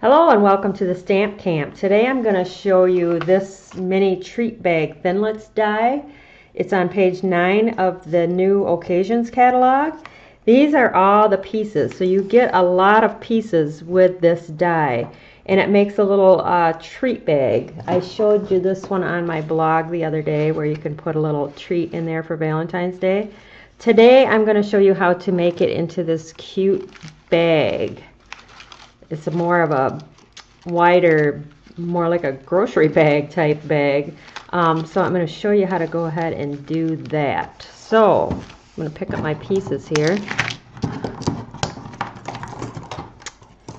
Hello and welcome to the Stamp Camp. Today I'm going to show you this mini treat bag Thinlits die. It's on page 9 of the new occasions catalog. These are all the pieces, so you get a lot of pieces with this die, and it makes a little treat bag. I showed you this one on my blog the other day where you can put a little treat in there for Valentine's Day. Today I'm going to show you how to make it into this cute bag. It's more of a wider, more like a grocery bag type bag. So I'm going to show you how to go ahead and do that. So I'm going to pick up my pieces here.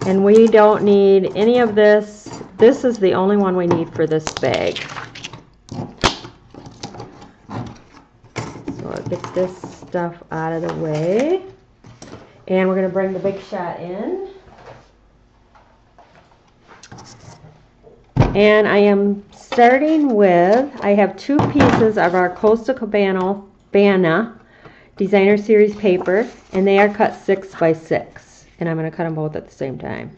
And we don't need any of this. This is the only one we need for this bag. So I'll get this stuff out of the way. And we're going to bring the Big Shot in. And I am starting with, I have 2 pieces of our Costa Cabana Designer Series paper, and they are cut 6 by 6. And I'm going to cut them both at the same time.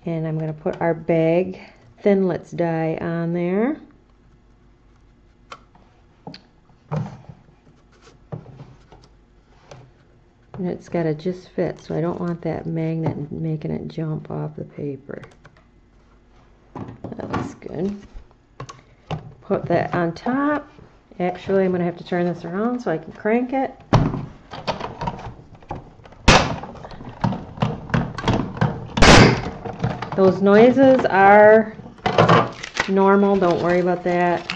And I'm going to put our bag Thinlits die on there. And it's got to just fit, so I don't want that magnet making it jump off the paper. That looks good. Put that on top. Actually, I'm going to have to turn this around so I can crank it. Those noises are normal. Don't worry about that.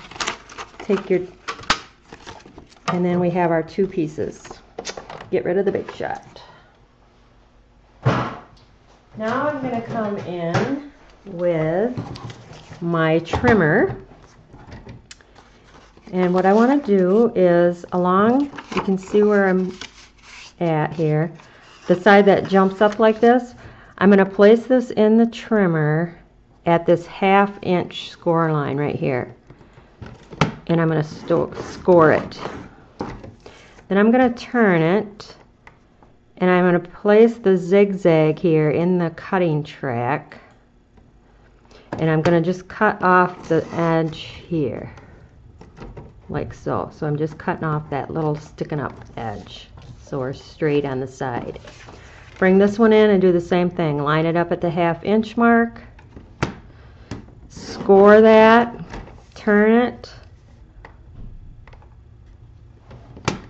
Take your... And then we have our 2 pieces. Get rid of the Big Shot. Now I'm going to come in with my trimmer, and what I want to do is along, you can see where I'm at here, the side that jumps up like this, I'm going to place this in the trimmer at this 1/2 inch score line right here, and I'm going to score it. Then I'm going to turn it, and I'm going to place the zigzag here in the cutting track. And I'm going to just cut off the edge here, like so. So I'm just cutting off that little sticking up edge, so we're straight on the side. Bring this one in and do the same thing. Line it up at the 1/2 inch mark. Score that. Turn it.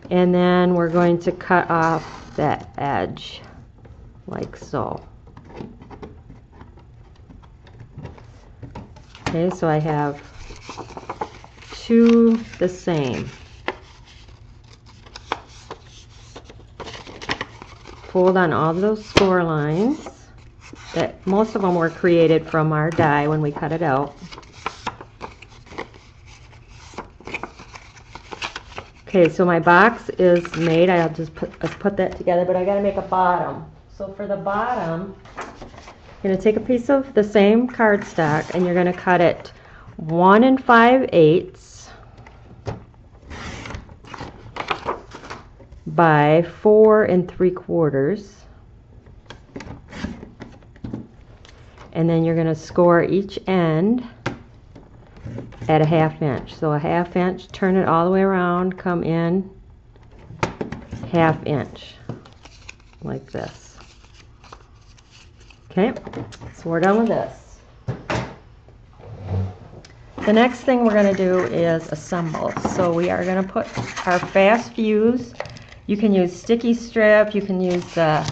And then we're going to cut off that edge, like so. Okay, so I have 2 the same. Fold on all those score lines. That most of them were created from our die when we cut it out. Okay, so my box is made. I'll just put that together, but I got to make a bottom. So for the bottom, you're going to take a piece of the same cardstock and you're going to cut it 1 5/8 by 4 3/4, and then you're going to score each end at a 1/2 inch. So a 1/2 inch, turn it all the way around, come in 1/2 inch like this. Okay, so we're done with this. The next thing we're going to do is assemble. So we are going to put our fast fuse. You can use sticky strip, you can use the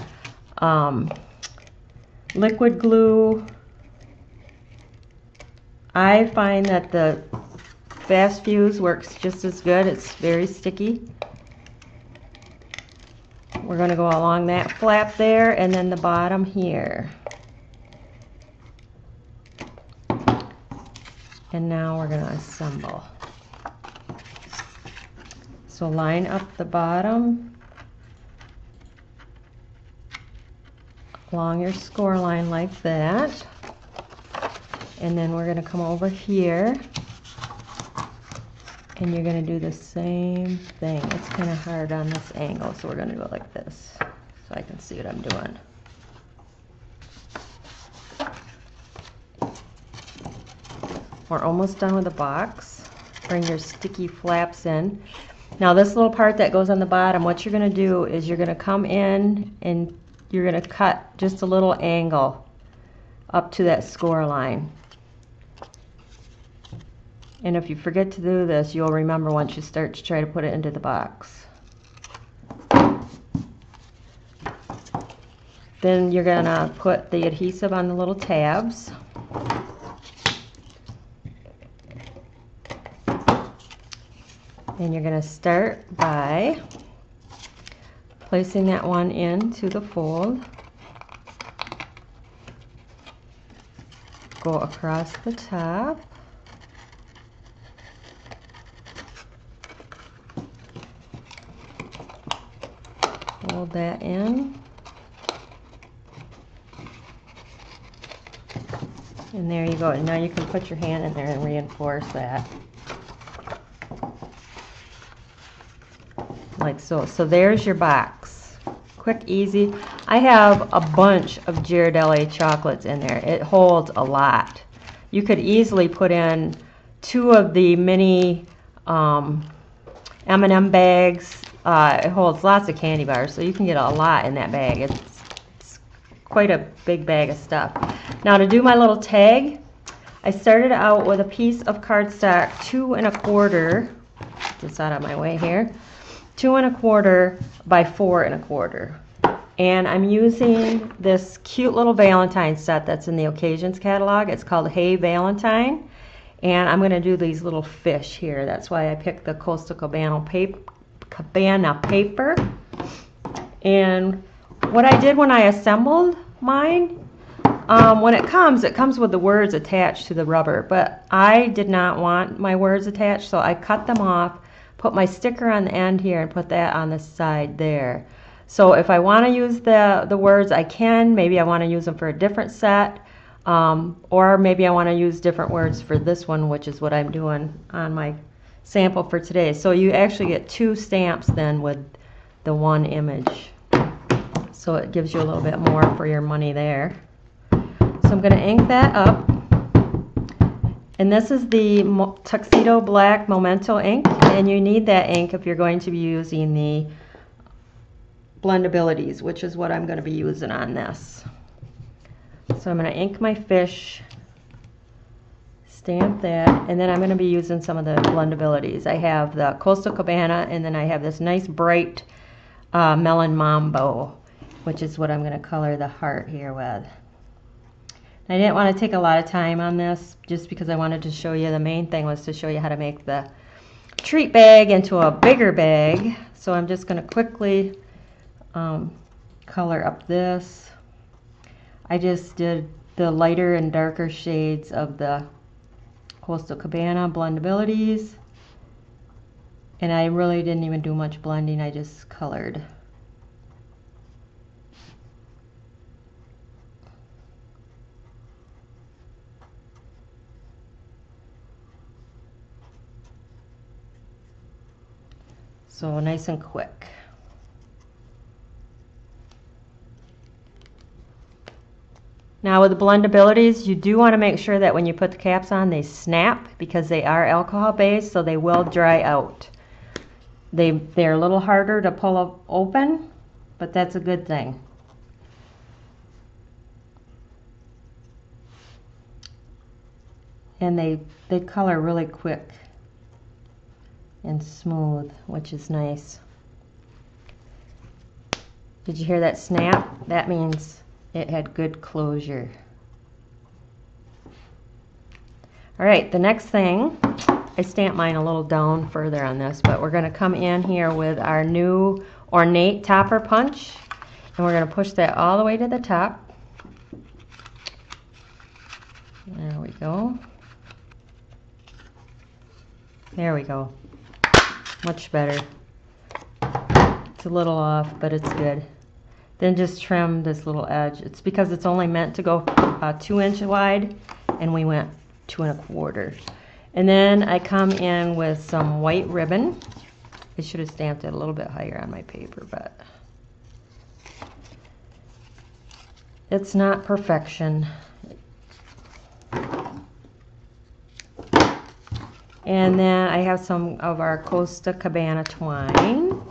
liquid glue. I find that the fast fuse works just as good. It's very sticky. We're going to go along that flap there and then the bottom here. And now we're going to assemble. So line up the bottom along your score line like that. And then we're going to come over here and you're going to do the same thing. It's kind of hard on this angle, so we're going to do it like this so I can see what I'm doing. We're almost done with the box. Bring your sticky flaps in. Now this little part that goes on the bottom, what you're going to do is you're going to come in and you're going to cut just a little angle up to that score line. And if you forget to do this, you'll remember once you start to try to put it into the box. Then you're going to put the adhesive on the little tabs. And you're going to start by placing that one into the fold. Go across the top. Fold that in. And there you go. And now you can put your hand in there and reinforce that. Like so. So there's your box. Quick, easy. I have a bunch of Ghirardelli chocolates in there. It holds a lot. You could easily put in 2 of the mini M&M bags. It holds lots of candy bars, so you can get a lot in that bag. It's quite a big bag of stuff. Now to do my little tag, I started out with a piece of cardstock 2 1/4. Get this out of my way here. 2 1/4 by 4 1/4. And I'm using this cute little Valentine set that's in the Occasions catalog. It's called Hey Valentine. And I'm going to do these little fish here. That's why I picked the Coastal Cabana paper. And what I did when I assembled mine, when it comes with the words attached to the rubber. But I did not want my words attached, so I cut them off, put my sticker on the end here, and put that on the side there. So if I want to use the words, I can. Maybe I want to use them for a different set. Or maybe I want to use different words for this one, which is what I'm doing on my sample for today. So you actually get 2 stamps then with the one image. So it gives you a little bit more for your money there. So I'm going to ink that up. And this is the Tuxedo Black Memento ink. And you need that ink if you're going to be using the Blendabilities, which is what I'm going to be using on this. So I'm going to ink my fish, stamp that, and then I'm going to be using some of the Blendabilities. I have the Coastal Cabana, and then I have this nice bright Melon Mambo, which is what I'm going to color the heart here with. I didn't want to take a lot of time on this just because I wanted to show you, the main thing was to show you how to make the treat bag into a bigger bag. So I'm just going to quickly color up this. I just did the lighter and darker shades of the Coastal Cabana Blendabilities, and I really didn't even do much blending, I just colored. So nice and quick. Now with the Blendabilities, you do want to make sure that when you put the caps on, they snap because they are alcohol based, so they will dry out. They're a little harder to pull open, but that's a good thing. And they color really quick and smooth, which is nice. Did you hear that snap? That means it had good closure. All right, the next thing, I stamped mine a little down further on this, but we're going to come in here with our new ornate topper punch, and we're going to push that all the way to the top. There we go. There we go. Much better. It's a little off, but it's good. Then just trim this little edge. It's because it's only meant to go 2 inches wide, and we went 2 1/4. And then I come in with some white ribbon. I should have stamped it a little bit higher on my paper, but it's not perfection. And then I have some of our Costa Cabana twine.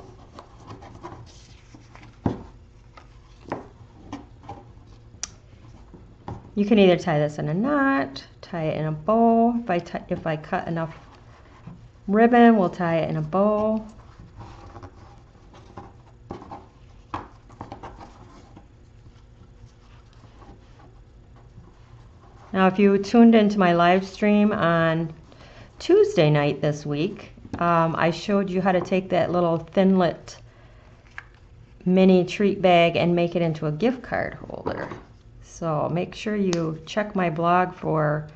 You can either tie this in a knot, tie it in a bow. If I cut enough ribbon, we'll tie it in a bow. Now, if you tuned into my live stream on Tuesday night this week, I showed you how to take that little Thinlit mini treat bag and make it into a gift card holder. So make sure you check my blog for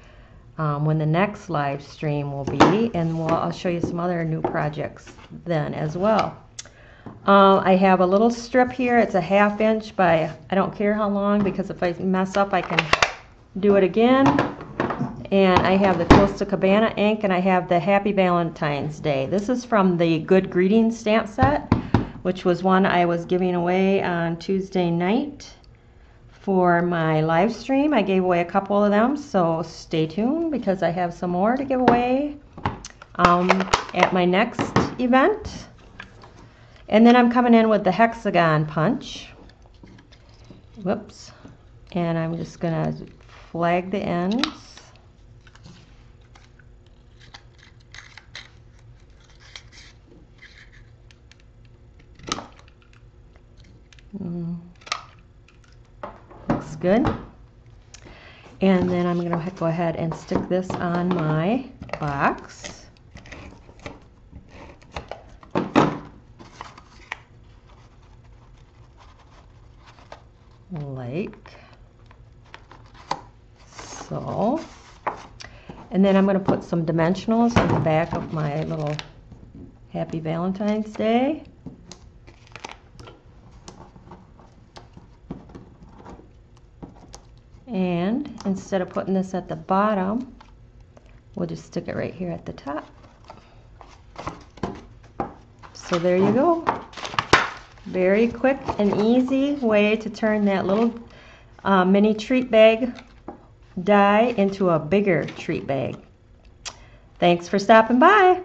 when the next live stream will be, and I'll show you some other new projects then as well. I have a little strip here. It's a 1/2 inch by, I don't care how long, because if I mess up I can do it again. And I have the Costa Cabana ink, and I have the Happy Valentine's Day. This is from the Good Greetings stamp set, which was one I was giving away on Tuesday night for my live stream. I gave away a couple of them, so stay tuned because I have some more to give away at my next event. And then I'm coming in with the hexagon punch. Whoops. And I'm just gonna flag the ends. Looks good. And then I'm going to go ahead and stick this on my box. Like so. And then I'm going to put some dimensionals on the back of my little Happy Valentine's Day. And instead of putting this at the bottom, we'll just stick it right here at the top. So there you go. Very quick and easy way to turn that little mini treat bag die into a bigger treat bag. Thanks for stopping by.